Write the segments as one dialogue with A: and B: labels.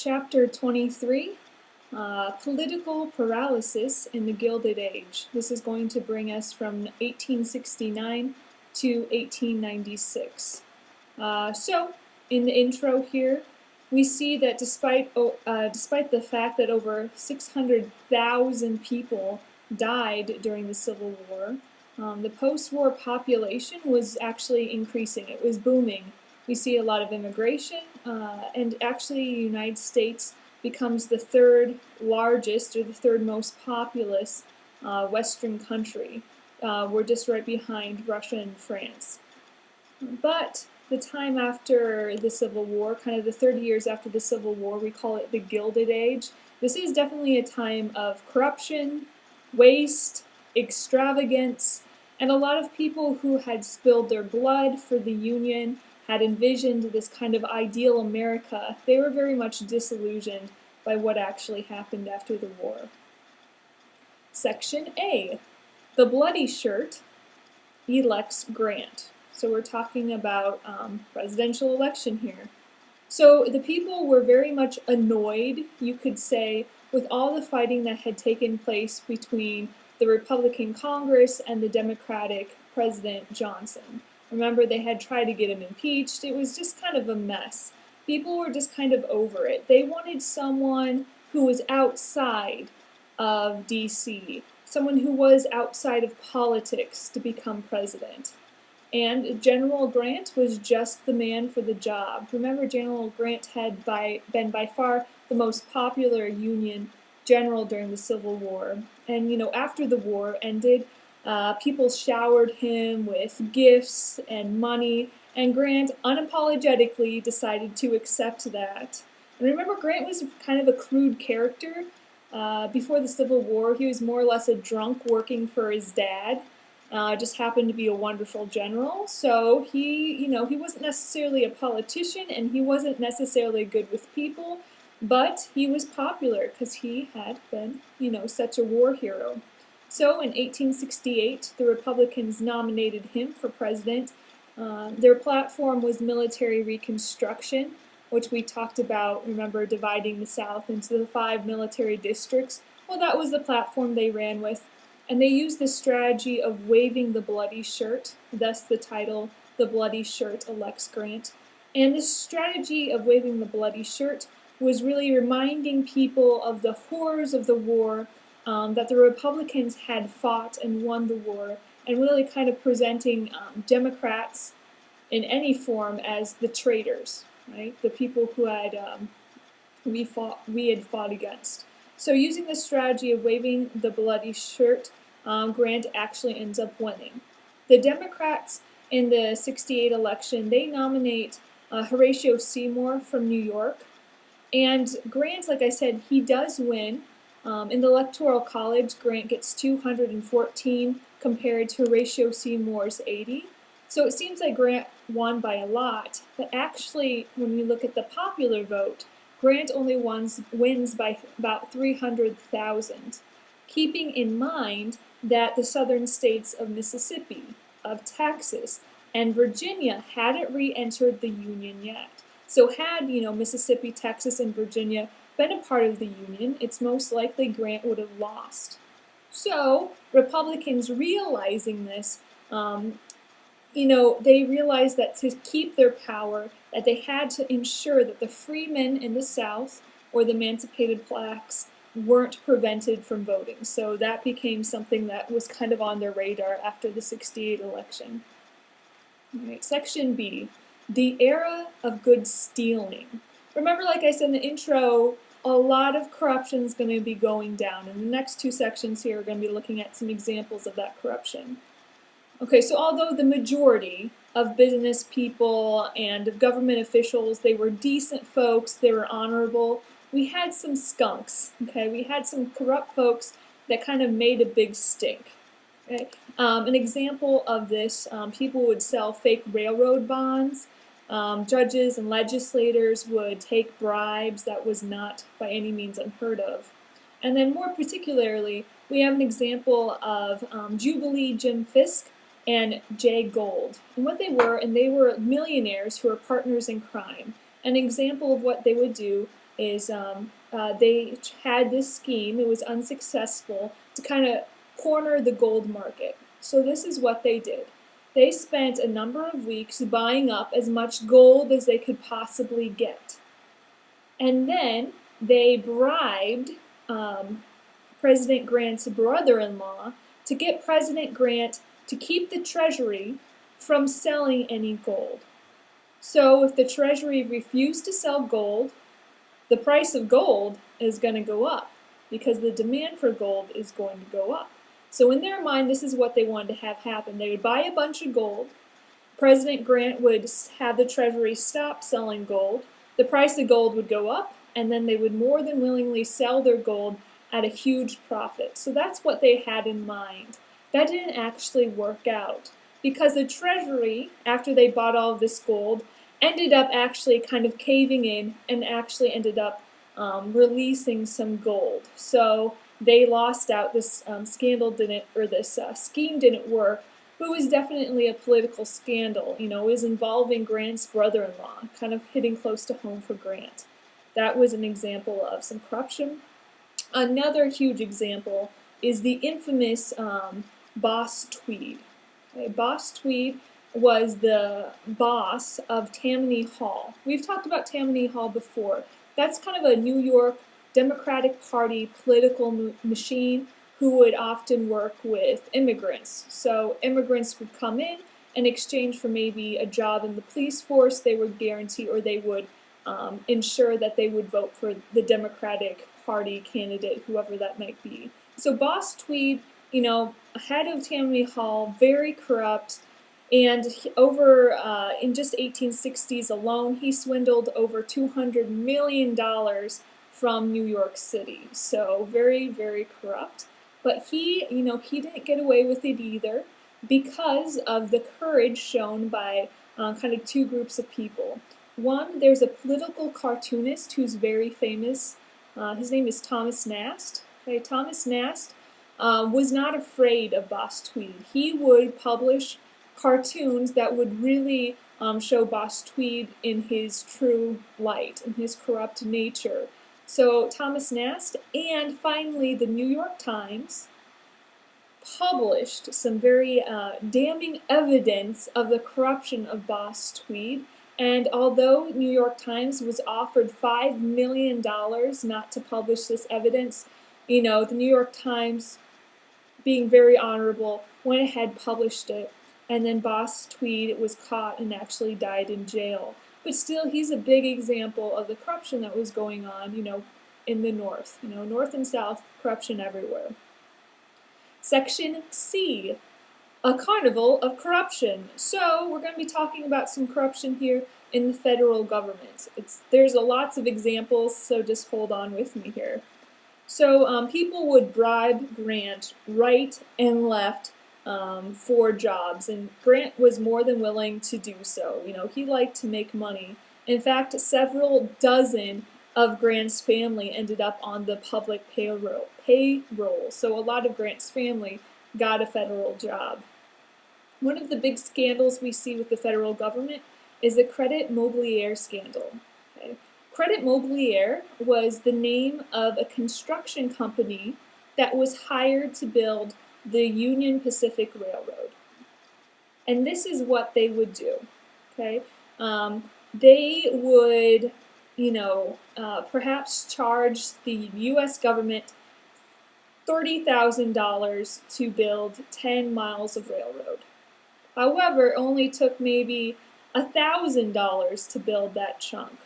A: Chapter 23, Political Paralysis in the Gilded Age. This is going to bring us from 1869 to 1896. So, in the intro here, we see that despite the fact that over 600,000 people died during the Civil War, the post-war population was actually increasing. It was booming. We see a lot of immigration, and actually the United States becomes the third largest or the third most populous Western country. We're just right behind Russia and France. But the time after the Civil War, kind of the 30 years after the Civil War, we call it the Gilded Age. This is definitely a time of corruption, waste, extravagance, and a lot of people who had spilled their blood for the Union had envisioned this kind of ideal America. They were very much disillusioned by what actually happened after the war. Section A, the Bloody Shirt elects Grant. So we're talking about presidential election here. So the people were very much annoyed, you could say, with all the fighting that had taken place between the Republican Congress and the Democratic President Johnson. Remember, they had tried to get him impeached. It was just kind of a mess. People were just kind of over it. They wanted someone who was outside of D.C., someone who was outside of politics to become president. And General Grant was just the man for the job. Remember, General Grant had been by far the most popular Union general during the Civil War. And, after the war ended, people showered him with gifts and money, and Grant unapologetically decided to accept that. And remember, Grant was kind of a crude character. Before the Civil War, he was more or less a drunk working for his dad. Just happened to be a wonderful general, so he wasn't necessarily a politician, and he wasn't necessarily good with people, but he was popular because he had been, such a war hero. So in 1868, the Republicans nominated him for president. Their platform was military reconstruction, which we talked about, remember, dividing the South into the 5 military districts. Well, that was the platform they ran with. And they used the strategy of waving the bloody shirt, thus the title, The Bloody Shirt Elects Grant. And this strategy of waving the bloody shirt was really reminding people of the horrors of the war, that the Republicans had fought and won the war, and really kind of presenting Democrats in any form as the traitors, right? The people who had we had fought against. So using the strategy of waving the bloody shirt, Grant actually ends up winning. The Democrats in the 68 election, they nominate Horatio Seymour from New York. And Grant, like I said, he does win. In the Electoral College, Grant gets 214 compared to Horatio Seymour's 80. So it seems like Grant won by a lot, but actually, when we look at the popular vote, Grant only wins by about 300,000, keeping in mind that the southern states of Mississippi, of Texas, and Virginia hadn't re-entered the Union yet. So had, Mississippi, Texas, and Virginia been a part of the Union, it's most likely Grant would have lost. So Republicans realizing this, they realized that to keep their power, that they had to ensure that the freemen in the South, or the emancipated blacks, weren't prevented from voting. So that became something that was kind of on their radar after the 68 election. All right, Section B, the era of good stealing. Remember, like I said in the intro, a lot of corruption is going to be going down, and the next 2 sections here are going to be looking at some examples of that corruption. Okay, so although the majority of business people and of government officials, they were decent folks, they were honorable, we had some skunks, okay? We had some corrupt folks that kind of made a big stink. Okay? An example of this, people would sell fake railroad bonds. Judges and legislators would take bribes. That was not by any means unheard of. And then more particularly, we have an example of Jubilee Jim Fisk and Jay Gould. And what they were millionaires who were partners in crime. An example of what they would do is they had this scheme, it was unsuccessful, to kind of corner the gold market. So this is what they did. They spent a number of weeks buying up as much gold as they could possibly get. And then they bribed President Grant's brother-in-law to get President Grant to keep the Treasury from selling any gold. So if the Treasury refused to sell gold, the price of gold is going to go up because the demand for gold is going to go up. So in their mind, this is what they wanted to have happen. They would buy a bunch of gold. President Grant would have the Treasury stop selling gold. The price of gold would go up, and then they would more than willingly sell their gold at a huge profit. So that's what they had in mind. That didn't actually work out because the Treasury, after they bought all of this gold, ended up actually kind of caving in and actually ended up releasing some gold. So they lost out. This scheme didn't work, but it was definitely a political scandal. You know, it was involving Grant's brother-in-law, kind of hitting close to home for Grant. That was an example of some corruption. Another huge example is the infamous Boss Tweed. Okay, Boss Tweed was the boss of Tammany Hall. We've talked about Tammany Hall before. That's kind of a New York Democratic Party political machine who would often work with immigrants. So immigrants would come in exchange for maybe a job in the police force. They would guarantee, or they would ensure that they would vote for the Democratic Party candidate, whoever that might be. So Boss Tweed, you know, head of Tammany Hall, very corrupt, and in just 1860s alone, he swindled over $200 million from New York City. So very, very corrupt. But he didn't get away with it either because of the courage shown by kind of two groups of people. One, there's a political cartoonist who's very famous. His name is Thomas Nast. Okay, Thomas Nast was not afraid of Boss Tweed. He would publish cartoons that would really show Boss Tweed in his true light, in his corrupt nature. So Thomas Nast, and finally the New York Times, published some very damning evidence of the corruption of Boss Tweed. And although New York Times was offered $5 million not to publish this evidence, you know, the New York Times, being very honorable, went ahead, published it, and then Boss Tweed was caught and actually died in jail. But still, he's a big example of the corruption that was going on, you know, in the North. You know, North and South, corruption everywhere. Section C, a carnival of corruption. So we're going to be talking about some corruption here in the federal government. There's lots of examples, so just hold on with me here. So people would bribe Grant right and left for jobs, and Grant was more than willing to do so. You know, he liked to make money. In fact, several dozen of Grant's family ended up on the public payroll. So a lot of Grant's family got a federal job. One of the big scandals we see with the federal government is the Credit Mobilier scandal. Okay. Credit Mobilier was the name of a construction company that was hired to build the Union Pacific Railroad. And this is what they would do. Okay, they would, perhaps charge the U.S. government $30,000 to build 10 miles of railroad. However, it only took maybe $1,000 to build that chunk.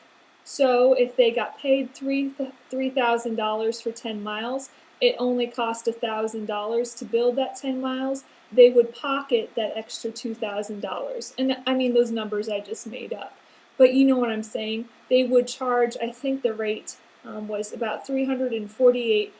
A: So if they got paid $3,000 for 10 miles, it only cost $1,000 to build that 10 miles. They would pocket that extra $2,000. And I mean, those numbers I just made up. But you know what I'm saying? They would charge, I think the rate was about 348%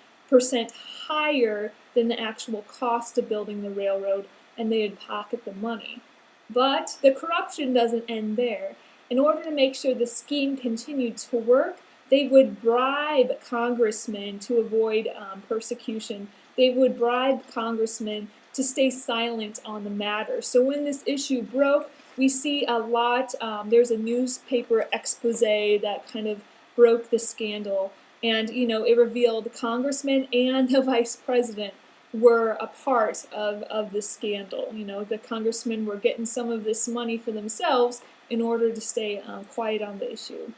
A: higher than the actual cost of building the railroad, and they would pocket the money. But the corruption doesn't end there. In order to make sure the scheme continued to work, they would bribe congressmen to avoid persecution. They would bribe congressmen to stay silent on the matter. So when this issue broke, we see a lot, there's a newspaper expose that kind of broke the scandal. And, it revealed the congressman and the vice president were a part of the scandal. The congressmen were getting some of this money for themselves in order to stay quiet on the issue.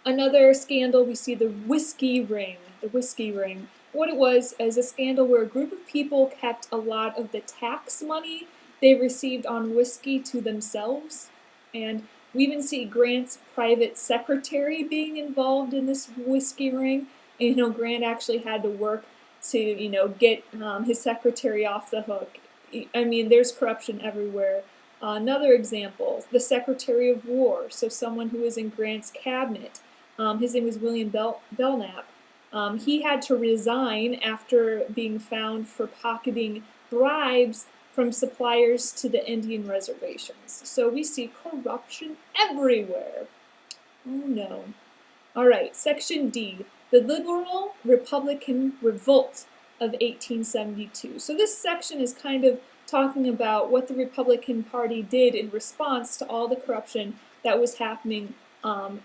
A: Another scandal, we see the whiskey ring. The whiskey ring. What it was is a scandal where a group of people kept a lot of the tax money they received on whiskey to themselves. And we even see Grant's private secretary being involved in this whiskey ring. And, Grant actually had to work to, get his secretary off the hook. I mean, there's corruption everywhere. Another example, the Secretary of War, so someone who was in Grant's cabinet. His name was William Belknap. He had to resign after being found for pocketing bribes from suppliers to the Indian reservations. So we see corruption everywhere. Oh no. All right, Section D, the Liberal Republican Revolt of 1872. So this section is kind of talking about what the Republican Party did in response to all the corruption that was happening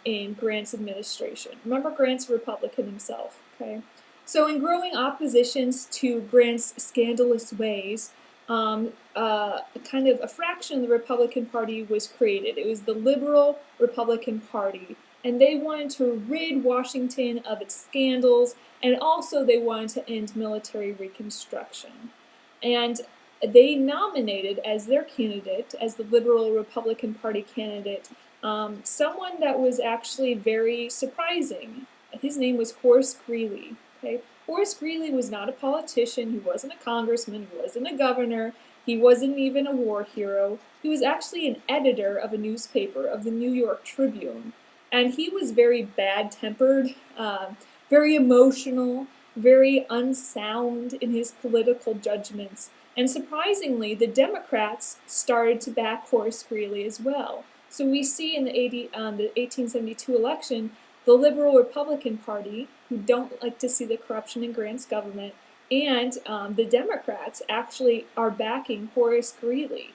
A: in Grant's administration. Remember, Grant's a Republican himself, okay? So in growing oppositions to Grant's scandalous ways, kind of a fraction of the Republican Party was created. It was the Liberal Republican Party, and they wanted to rid Washington of its scandals, and also they wanted to end military reconstruction. And they nominated as their candidate, as the Liberal Republican Party candidate, someone that was actually very surprising. His name was Horace Greeley. Okay? Horace Greeley was not a politician, he wasn't a congressman, he wasn't a governor, he wasn't even a war hero. He was actually an editor of a newspaper, of the New York Tribune. And he was very bad-tempered, very emotional, very unsound in his political judgments. And surprisingly, the Democrats started to back Horace Greeley as well. So we see in the 1872 election, the Liberal Republican Party, who don't like to see the corruption in Grant's government, and the Democrats actually are backing Horace Greeley,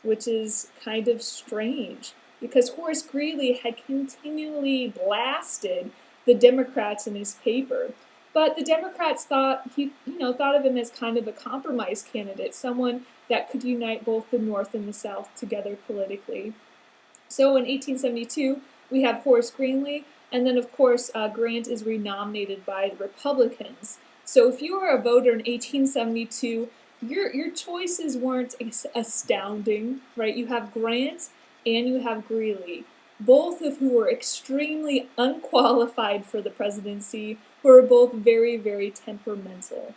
A: which is kind of strange because Horace Greeley had continually blasted the Democrats in his paper. But the Democrats thought of him as kind of a compromise candidate, someone that could unite both the North and the South together politically. So in 1872, we have Horace Greeley, and then of course Grant is renominated by the Republicans. So if you were a voter in 1872, your choices weren't astounding, right? You have Grant and you have Greeley, both of who were extremely unqualified for the presidency, who are both very, very temperamental.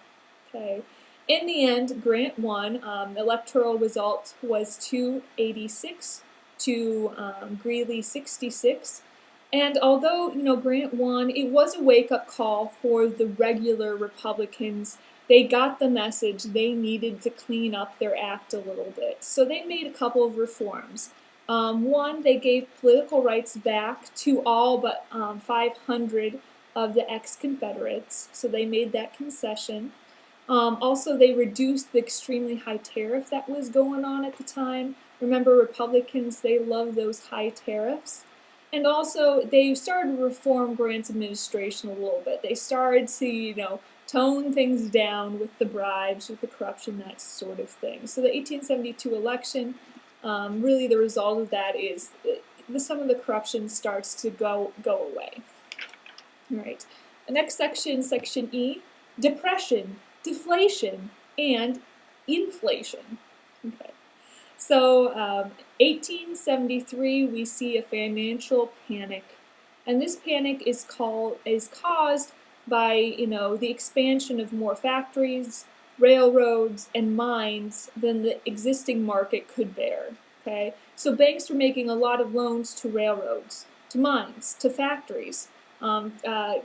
A: Okay. In the end, Grant won. The electoral result was 286 to Greeley 66. And although, Grant won, it was a wake-up call for the regular Republicans. They got the message they needed to clean up their act a little bit. So they made a couple of reforms. One, they gave political rights back to all but 500 of the ex-Confederates. So they made that concession. Also, they reduced the extremely high tariff that was going on at the time. Remember, Republicans, they love those high tariffs. And also, they started to reform Grant's administration a little bit. They started to, tone things down with the bribes, with the corruption, that sort of thing. So the 1872 election, really the result of that is some of the corruption starts to go away. All right. The next section, Section E, depression, deflation, and inflation. Okay. So 1873, we see a financial panic, and this panic is caused by the expansion of more factories, railroads, and mines than the existing market could bear. Okay, so banks were making a lot of loans to railroads, to mines, to factories,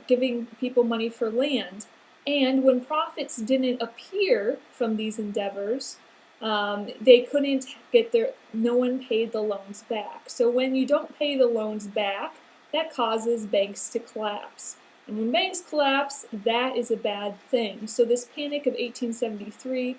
A: giving people money for land, and when profits didn't appear from these endeavors, they couldn't no one paid the loans back. So when you don't pay the loans back, that causes banks to collapse. And when banks collapse, that is a bad thing. So this panic of 1873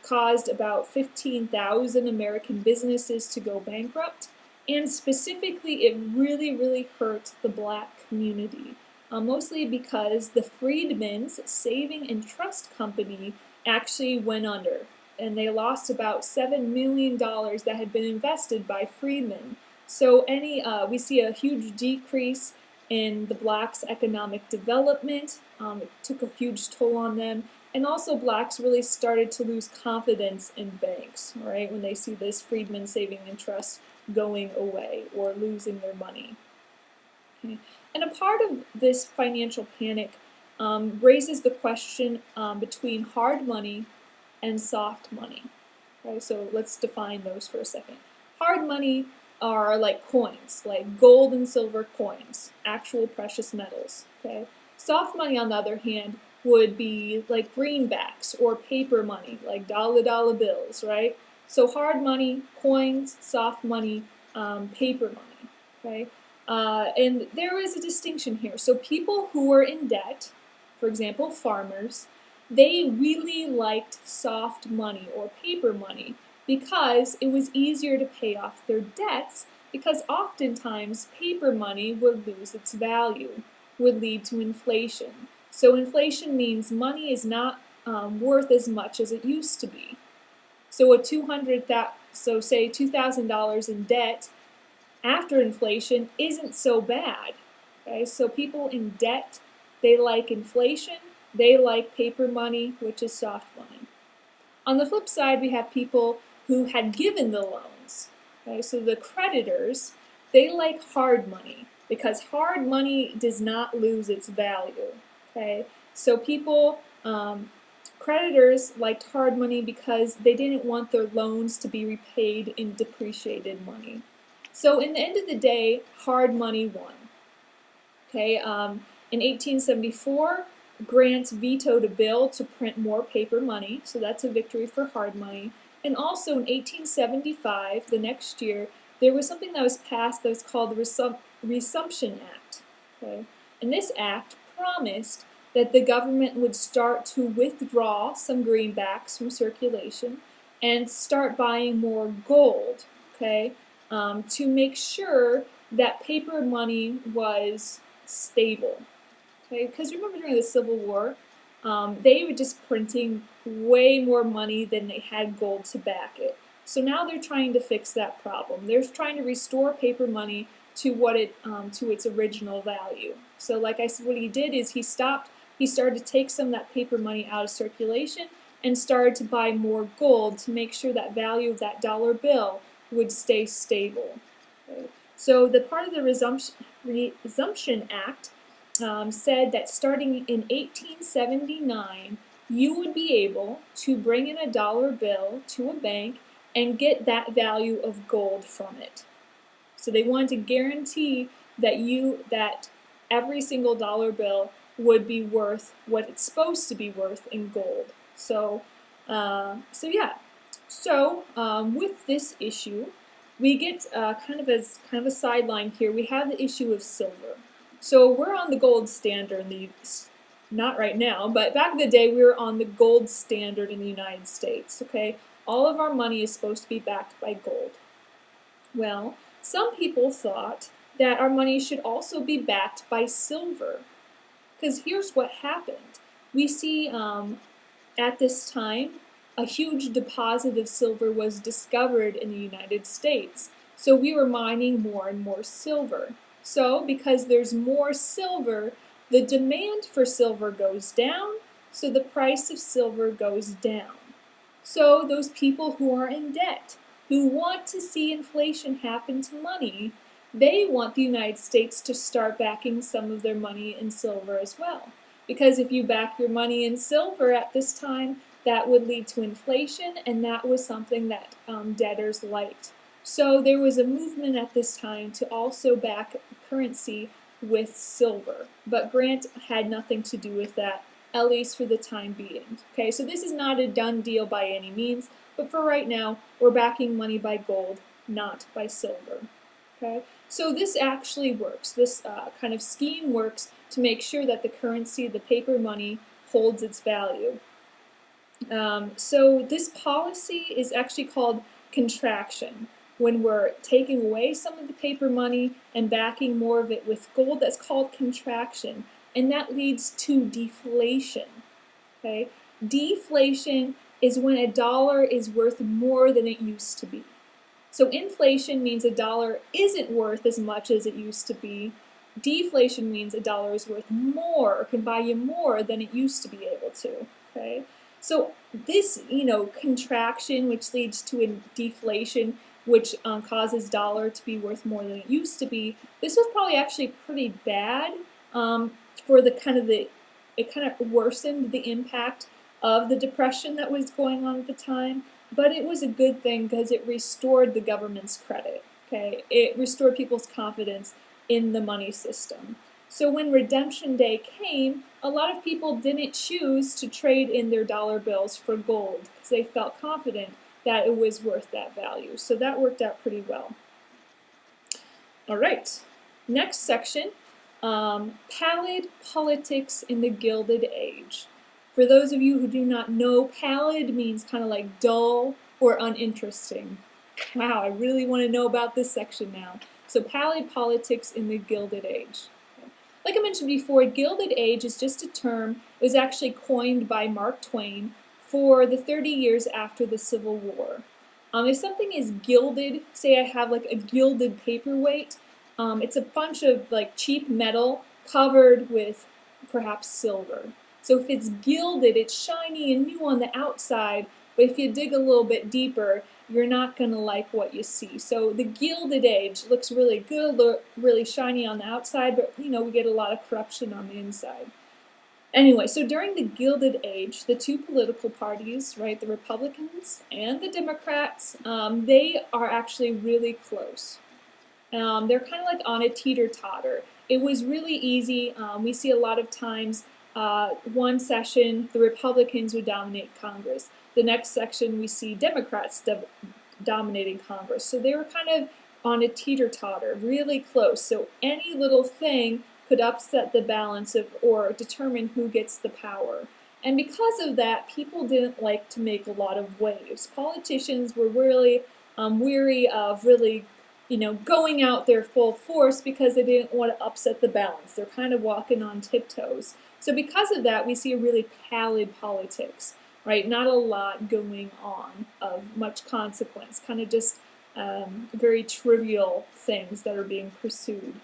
A: caused about 15,000 American businesses to go bankrupt. And specifically, it really hurt the black community, mostly because the Freedmen's Saving and Trust Company actually went under, and they lost about $7 million that had been invested by freedmen. So we see a huge decrease in the blacks' economic development. It took a huge toll on them. And also blacks really started to lose confidence in banks, right, when they see this Freedmen's Saving and Trust going away or losing their money. Okay. And a part of this financial panic raises the question between hard money and soft money. Okay, so let's define those for a second. Hard money are like coins, like gold and silver coins, actual precious metals. Okay. Soft money, on the other hand, would be like greenbacks or paper money, like dollar bills, right? So hard money, coins; soft money, paper money, okay? And there is a distinction here. So people who were in debt, for example, farmers, they really liked soft money or paper money because it was easier to pay off their debts, because oftentimes paper money would lose its value, would lead to inflation. So inflation means money is not worth as much as it used to be. So say $2,000 in debt after inflation isn't so bad. Okay, so people in debt, they like inflation, they like paper money, which is soft money. On the flip side, we have people who had given the loans. Okay, so the creditors, they like hard money because hard money does not lose its value. Okay, so creditors liked hard money because they didn't want their loans to be repaid in depreciated money. So in the end of the day, hard money won. Okay, in 1874, Grant vetoed a bill to print more paper money, so that's a victory for hard money. And also in 1875, the next year, there was something that was passed that was called the Resumption Act. Okay, and this act promised that the government would start to withdraw some greenbacks from circulation and start buying more gold, okay, to make sure that paper money was stable. Okay, because remember during the Civil War, they were just printing way more money than they had gold to back it. So now they're trying to fix that problem. They're trying to restore paper money to to its original value. So like I said, what he did is he started to take some of that paper money out of circulation and started to buy more gold to make sure that value of that dollar bill would stay stable. Okay. So the part of the Resumption Act said that starting in 1879, you would be able to bring in a dollar bill to a bank and get that value of gold from it. So they wanted to guarantee that every single dollar bill would be worth what it's supposed to be worth in gold. So yeah. So with this issue, we get kind of a sideline here. We have the issue of silver. So we're on the gold standard not right now, but back in the day we were on the gold standard in the United States. Okay, all of our money is supposed to be backed by gold. Well, some people thought that our money should also be backed by silver. Because here's what happened. We see at this time a huge deposit of silver was discovered in the United States. So we were mining more and more silver. So because there's more silver, the demand for silver goes down, so the price of silver goes down. So those people who are in debt, who want to see inflation happen to money, they want the United States to start backing some of their money in silver as well. Because if you back your money in silver at this time, that would lead to inflation, and that was something that debtors liked. So there was a movement at this time to also back currency with silver. But Grant had nothing to do with that, at least for the time being. Okay, so this is not a done deal by any means, but for right now, we're backing money by gold, not by silver. Okay, so this actually works. This kind of scheme works to make sure that the currency, the paper money, holds its value. So this policy is actually called contraction, when we're taking away some of the paper money and backing more of it with gold, that's called contraction. And that leads to deflation. Okay? Deflation is when a dollar is worth more than it used to be. So inflation means a dollar isn't worth as much as it used to be. Deflation means a dollar is worth more or can buy you more than it used to be able to. Okay? So this, contraction, which leads to a deflation, which causes dollar to be worth more than it used to be, this was probably actually pretty bad for it kind of worsened the impact of the depression that was going on at the time, but it was a good thing because it restored the government's credit. Okay, it restored people's confidence in the money system. So when redemption day came, a lot of people didn't choose to trade in their dollar bills for gold because they felt confident that it was worth that value. So that worked out pretty well. All right, next section, Pallid Politics in the Gilded Age. For those of you who do not know, pallid means kind of like dull or uninteresting. Wow, I really want to know about this section now. So Pallid Politics in the Gilded Age. Like I mentioned before, Gilded Age is just a term that was actually coined by Mark Twain for the 30 years after the Civil War. If something is gilded, say I have like a gilded paperweight, it's a bunch of like cheap metal covered with perhaps silver. So if it's gilded, it's shiny and new on the outside, but if you dig a little bit deeper, you're not going to like what you see. So the Gilded Age looks really good, really shiny on the outside, but we get a lot of corruption on the inside. Anyway, so during the Gilded Age, the two political parties, right, the Republicans and the Democrats, they are actually really close. They're kind of like on a teeter-totter. It was really easy. We see a lot of times one session, the Republicans would dominate Congress. The next section, we see Democrats dominating Congress. So they were kind of on a teeter-totter, really close. So any little thing could upset the balance or determine who gets the power. And because of that, people didn't like to make a lot of waves. Politicians were really weary of really going out their full force because they didn't want to upset the balance. They're kind of walking on tiptoes. So because of that, we see a really pallid politics, right? Not a lot going on of much consequence, kind of just very trivial things that are being pursued.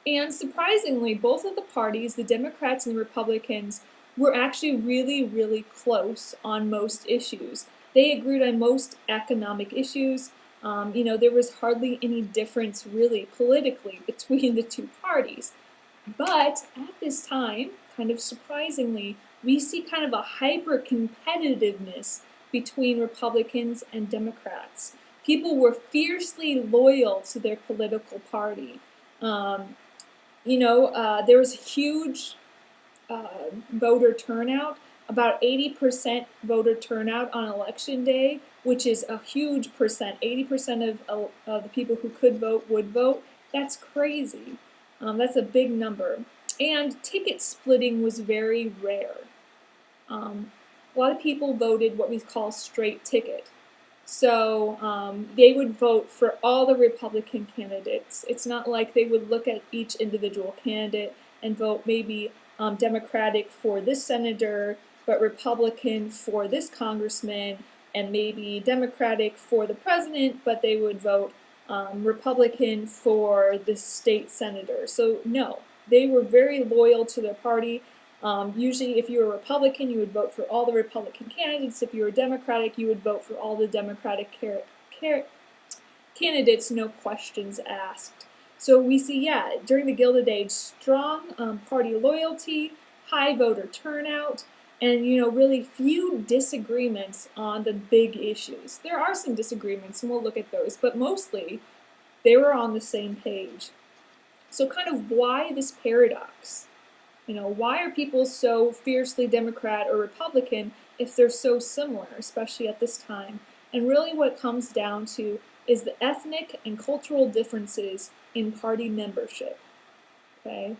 A: And surprisingly, both of the parties, the Democrats and the Republicans, were actually really, really close on most issues. They agreed on most economic issues. There was hardly any difference really politically between the two parties. But at this time, kind of surprisingly, we see kind of a hyper-competitiveness between Republicans and Democrats. People were fiercely loyal to their political party. There was huge voter turnout, about 80% voter turnout on election day, which is a huge percent. 80% of the people who could vote would vote. That's crazy. That's a big number. And ticket splitting was very rare. A lot of people voted what we call straight ticket. So they would vote for all the Republican candidates. It's not like they would look at each individual candidate and vote maybe Democratic for this senator, but Republican for this congressman, and maybe Democratic for the president, but they would vote Republican for the state senator. So no, they were very loyal to their party. Usually if you were a Republican, you would vote for all the Republican candidates. If you were Democratic, you would vote for all the Democratic candidates, no questions asked. So we see, during the Gilded Age, strong party loyalty, high voter turnout, and really few disagreements on the big issues. There are some disagreements, and we'll look at those, but mostly they were on the same page. So kind of why this paradox? Why are people so fiercely Democrat or Republican if they're so similar, especially at this time? And really what it comes down to is the ethnic and cultural differences in party membership. Okay?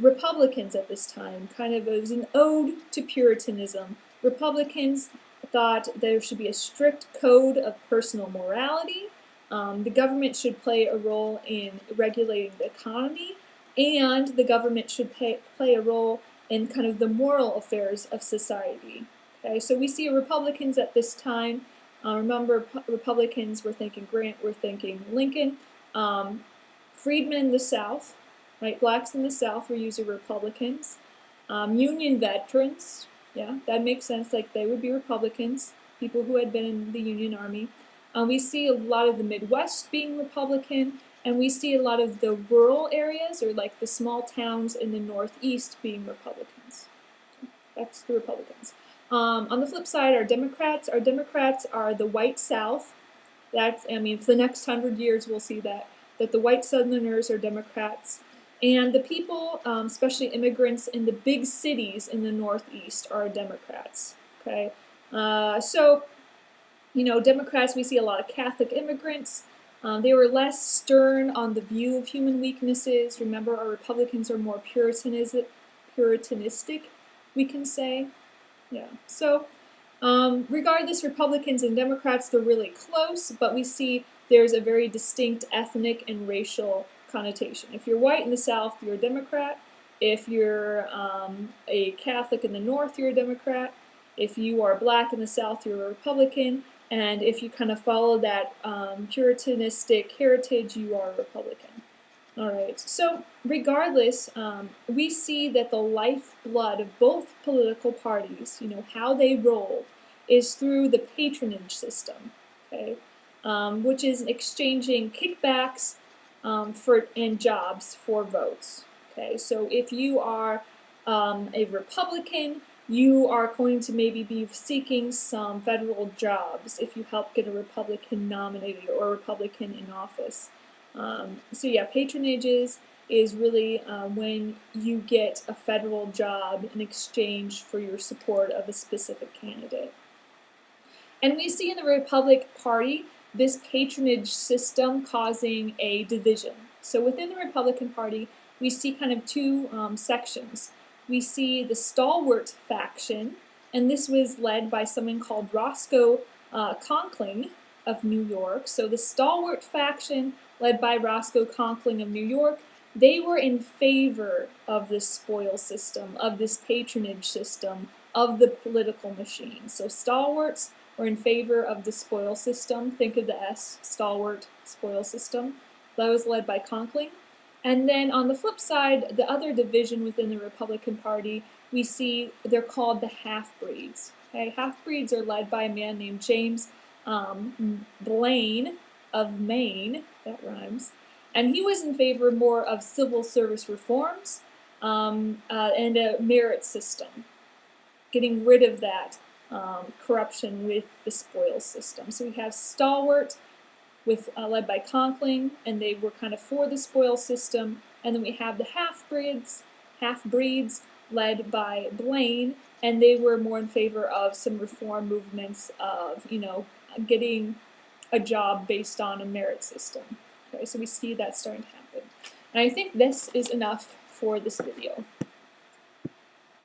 A: Republicans at this time, it was an ode to Puritanism. Republicans thought there should be a strict code of personal morality. The government should play a role in regulating the economy, and the government should play a role in kind of the moral affairs of society. Okay, so we see Republicans at this time. Remember, Republicans were thinking Grant, we're thinking Lincoln. Freedmen in the South, right? Blacks in the South were usually Republicans. Union veterans, yeah, that makes sense. Like they would be Republicans, people who had been in the Union Army. We see a lot of the Midwest being Republican, and we see a lot of the rural areas, or like the small towns in the Northeast, being Republicans. That's the Republicans. On the flip side, our Democrats. Our Democrats are the white South. That's, I mean, for the next 100 years, we'll see that the white Southerners are Democrats. And the people, especially immigrants in the big cities in the Northeast, are Democrats. Okay, so, you know, Democrats, we see a lot of Catholic immigrants. They were less stern on the view of human weaknesses. Remember, our Republicans are more puritanistic, we can say. Yeah, so regardless, Republicans and Democrats, they're really close, but we see there's a very distinct ethnic and racial connotation. If you're white in the South, you're a Democrat. If you're a Catholic in the North, you're a Democrat. If you are black in the South, you're a Republican. And if you kind of follow that puritanistic heritage, you are a Republican. All right, so regardless, we see that the lifeblood of both political parties, you know, how they roll, is through the patronage system, okay, which is exchanging kickbacks and jobs for votes. Okay, so if you are a Republican, you are going to maybe be seeking some federal jobs if you help get a Republican nominated or a Republican in office. So yeah, patronages is really when you get a federal job in exchange for your support of a specific candidate. And we see in the Republican Party this patronage system causing a division. So within the Republican Party, we see kind of two sections. We see the stalwart faction, and this was led by someone called Roscoe Conkling of New York. So the stalwart faction, led by Roscoe Conkling of New York, they were in favor of this spoil system, of this patronage system, of the political machine. So stalwarts were in favor of the spoil system. Think of the S, stalwart, spoil system. That was led by Conkling. And then on the flip side, the other division within the Republican Party, we see they're called the half-breeds. Okay? Half-breeds are led by a man named James Blaine of Maine, that rhymes, and he was in favor more of civil service reforms and a merit system, getting rid of that corruption with the spoils system. So we have stalwart led by Conkling, and they were kind of for the spoils system, and then we have the half-breeds led by Blaine, and they were more in favor of some reform movements of, you know, getting a job based on a merit system. Okay, so we see that starting to happen. And I think this is enough for this video.